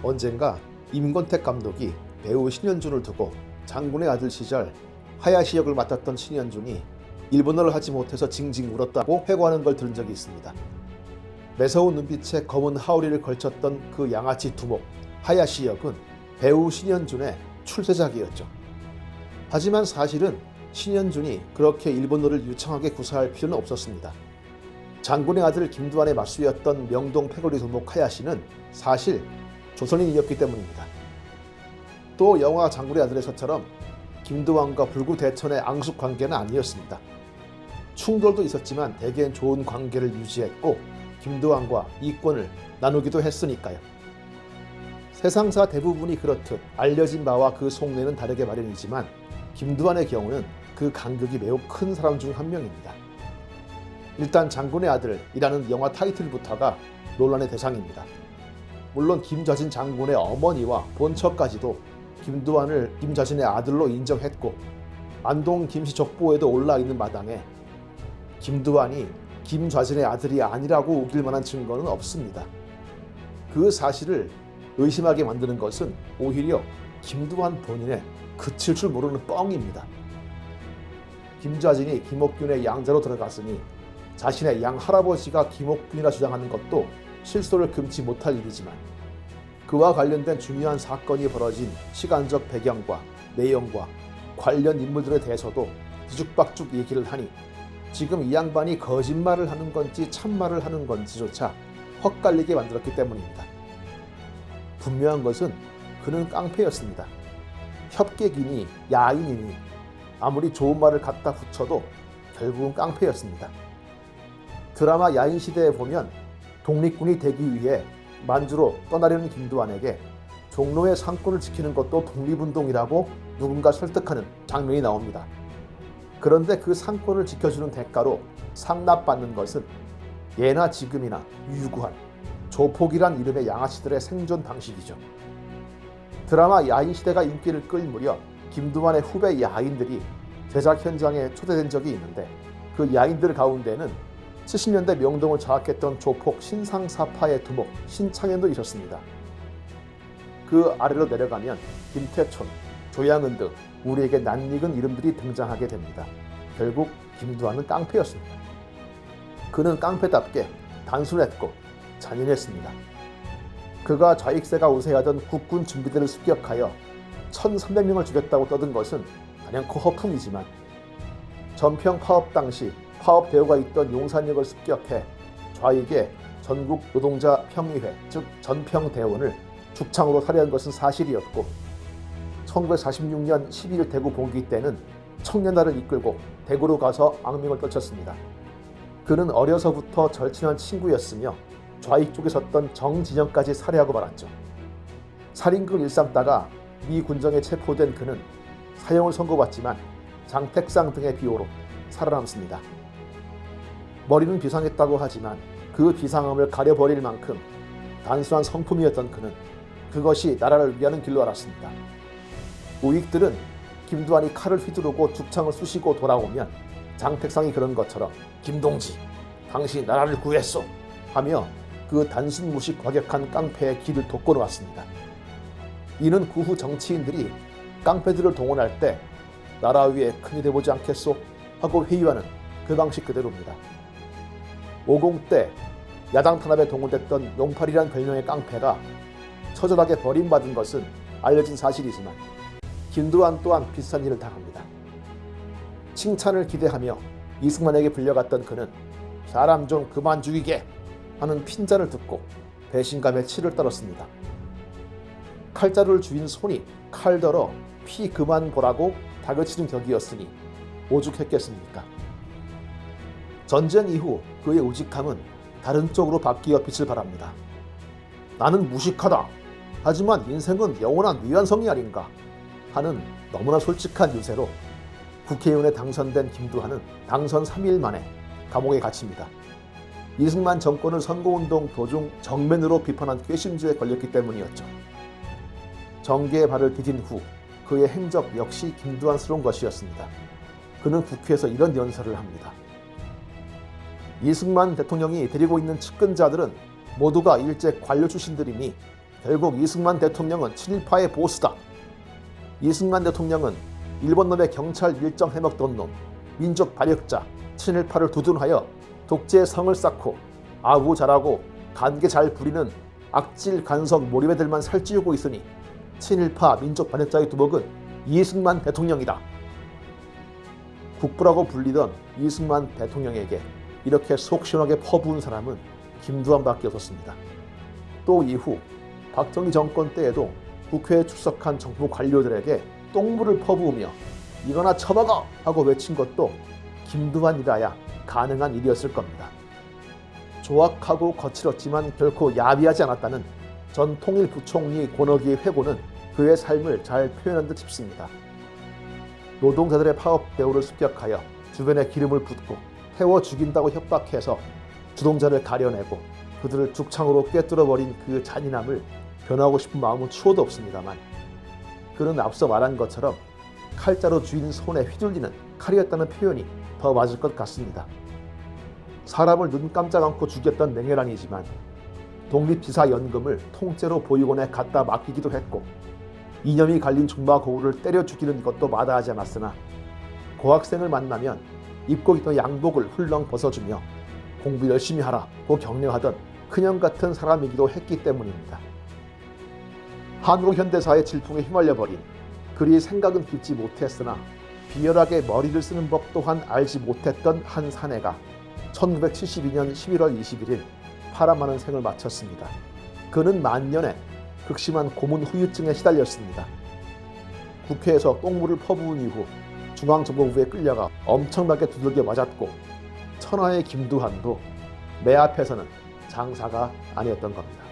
언젠가 임권택 감독이 배우 신현준을 두고 장군의 아들 시절 하야시 역을 맡았던 신현준이 일본어를 하지 못해서 징징 울었다고 회고하는 걸 들은 적이 있습니다. 매서운 눈빛에 검은 하우리를 걸쳤던 그 양아치 두목 하야시 역은 배우 신현준의 출세작이었죠. 하지만 사실은 신현준이 그렇게 일본어를 유창하게 구사할 필요는 없었습니다. 장군의 아들 김두한의 맞수였던 명동 패거리 두목 하야시는 사실 조선인이었기 때문입니다. 또 영화 장군의 아들에서처럼 김두한과 불구대천의 앙숙 관계는 아니었습니다. 충돌도 있었지만 대개는 좋은 관계를 유지했고 김두한과 이권을 나누기도 했으니까요. 세상사 대부분이 그렇듯 알려진 바와 그 속내는 다르게 마련이지만 김두한의 경우는 그 간극이 매우 큰 사람 중 한 명입니다. 일단 장군의 아들이라는 영화 타이틀부터가 논란의 대상입니다. 물론 김좌진 장군의 어머니와 본처까지도 김두한을 김좌진의 아들로 인정했고 안동 김씨 족보에도 올라있는 마당에 김두한이 김좌진의 아들이 아니라고 우길 만한 증거는 없습니다. 그 사실을 의심하게 만드는 것은 오히려 김두한 본인의 그칠 줄 모르는 뻥입니다. 김좌진이 김옥균의 양자로 들어갔으니 자신의 양할아버지가 김옥균이라 주장하는 것도 실소를 금치 못할 일이지만 그와 관련된 중요한 사건이 벌어진 시간적 배경과 내용과 관련 인물들에 대해서도 뒤죽박죽 얘기를 하니 지금 이 양반이 거짓말을 하는 건지 참말을 하는 건지조차 헛갈리게 만들었기 때문입니다. 분명한 것은 그는 깡패였습니다. 협객이니 야인이니 아무리 좋은 말을 갖다 붙여도 결국은 깡패였습니다. 드라마 야인시대에 보면 독립군이 되기 위해 만주로 떠나려는 김두한에게 종로의 상권을 지키는 것도 독립운동이라고 누군가 설득하는 장면이 나옵니다. 그런데 그 상권을 지켜주는 대가로 상납받는 것은 예나 지금이나 유구한 조폭이란 이름의 양아치들의 생존 방식이죠. 드라마 야인시대가 인기를 끌 무렵 김두한의 후배 야인들이 제작 현장에 초대된 적이 있는데 그 야인들 가운데는 70년대 명동을 장악했던 조폭 신상사파의 두목 신창현도 있었습니다. 그 아래로 내려가면 김태촌, 조양은 등 우리에게 낯익은 이름들이 등장하게 됩니다. 결국 김두한은 깡패였습니다. 그는 깡패답게 단순했고 잔인했습니다. 그가 좌익세가 우세하던 국군 준비대를 습격하여 1,300명을 죽였다고 떠든 것은 단연코 허풍이지만 전평 파업 당시 파업 대우가 있던 용산역을 습격해 좌익의 전국 노동자 평의회 즉 전평대원을 죽창으로 살해한 것은 사실이었고 1946년 12일 대구 봉기 때는 청년단을 이끌고 대구로 가서 악명을 떨쳤습니다. 그는 어려서부터 절친한 친구였으며 좌익 쪽에 섰던 정진영까지 살해하고 말았죠. 살인극을 일삼다가 미 군정에 체포된 그는 사형을 선고받지만 장택상 등의 비호로 살아남습니다. 머리는 비상했다고 하지만 그 비상함을 가려버릴 만큼 단순한 성품이었던 그는 그것이 나라를 위하는 길로 알았습니다. 우익들은 김두한이 칼을 휘두르고 죽창을 쑤시고 돌아오면 장택상이 그런 것처럼 김동지, 당신이 나라를 구했소 하며 그 단순 무식 과격한 깡패의 길을 돕고 놓았습니다. 이는 그 후 정치인들이 깡패들을 동원할 때 나라 위에 큰일 해보지 않겠소 하고 회유하는 그 방식 그대로입니다. 50 때 야당 탄압에 동원됐던 용팔이란 별명의 깡패가 처절하게 버림받은 것은 알려진 사실이지만 김두한 또한 비슷한 일을 당합니다. 칭찬을 기대하며 이승만에게 불려갔던 그는 사람 좀 그만 죽이게 하는 핀잔을 듣고 배신감에 치를 떨었습니다. 칼자루를 쥐인 손이 칼더러 피 그만 보라고 다그치는 격이었으니 오죽했겠습니까? 전쟁 이후 그의 우직함은 다른 쪽으로 바뀌어 빛을 발합니다. 나는 무식하다. 하지만 인생은 영원한 미완성이 아닌가 하는 너무나 솔직한 유세로 국회의원에 당선된 김두한은 당선 3일 만에 감옥에 갇힙니다. 이승만 정권을 선거운동 도중 정면으로 비판한 괘씸죄에 걸렸기 때문이었죠. 정계의 발을 디딘 후 그의 행적 역시 김두한스러운 것이었습니다. 그는 국회에서 이런 연설을 합니다. 이승만 대통령이 데리고 있는 측근자들은 모두가 일제 관료 출신들이니 결국 이승만 대통령은 친일파의 보스다. 이승만 대통령은 일본 놈의 경찰 일정 해먹던 놈, 민족 반역자, 친일파를 두둔하여 독재의 성을 쌓고 아부 잘하고 간계 잘 부리는 악질 간섭 몰입애들만 살찌우고 있으니 친일파 민족 반역자의 두목은 이승만 대통령이다. 국부라고 불리던 이승만 대통령에게 이렇게 속 시원하게 퍼부은 사람은 김두한밖에 없었습니다. 또 이후 박정희 정권 때에도 국회에 출석한 정부 관료들에게 똥물을 퍼부으며 이거나 처먹어! 하고 외친 것도 김두한이라야 가능한 일이었을 겁니다. 조악하고 거칠었지만 결코 야비하지 않았다는 전 통일부총리 권억이의 회고는 그의 삶을 잘 표현한 듯 싶습니다. 노동자들의 파업 대우를 습격하여 주변에 기름을 붓고 태워 죽인다고 협박해서 주동자를 가려내고 그들을 죽창으로 꿰뚫어버린 그 잔인함을 변하고 싶은 마음은 추호도 없습니다만 그는 앞서 말한 것처럼 칼자루 주인 손에 휘둘리는 칼이었다는 표현이 더 맞을 것 같습니다. 사람을 눈 깜짝 않고 죽였던 맹혈한이지만 독립지사연금을 통째로 보육원에 갖다 맡기기도 했고 이념이 갈린 중마고우를 때려 죽이는 것도 마다하지 않았으나 고학생을 만나면 입고 있던 양복을 훌렁 벗어주며 공부 열심히 하라고 격려하던 그냥 같은 사람이기도 했기 때문입니다. 한국 현대사의 질풍에 휘말려버린 그리 생각은 깊지 못했으나 비열하게 머리를 쓰는 법 또한 알지 못했던 한 사내가 1972년 11월 21일 파란만한 생을 마쳤습니다. 그는 만년에 극심한 고문 후유증에 시달렸습니다. 국회에서 똥물을 퍼부은 이후 중앙정보부에 끌려가 엄청나게 두들겨 맞았고 천하의 김두한도 매 앞에서는 장사가 아니었던 겁니다.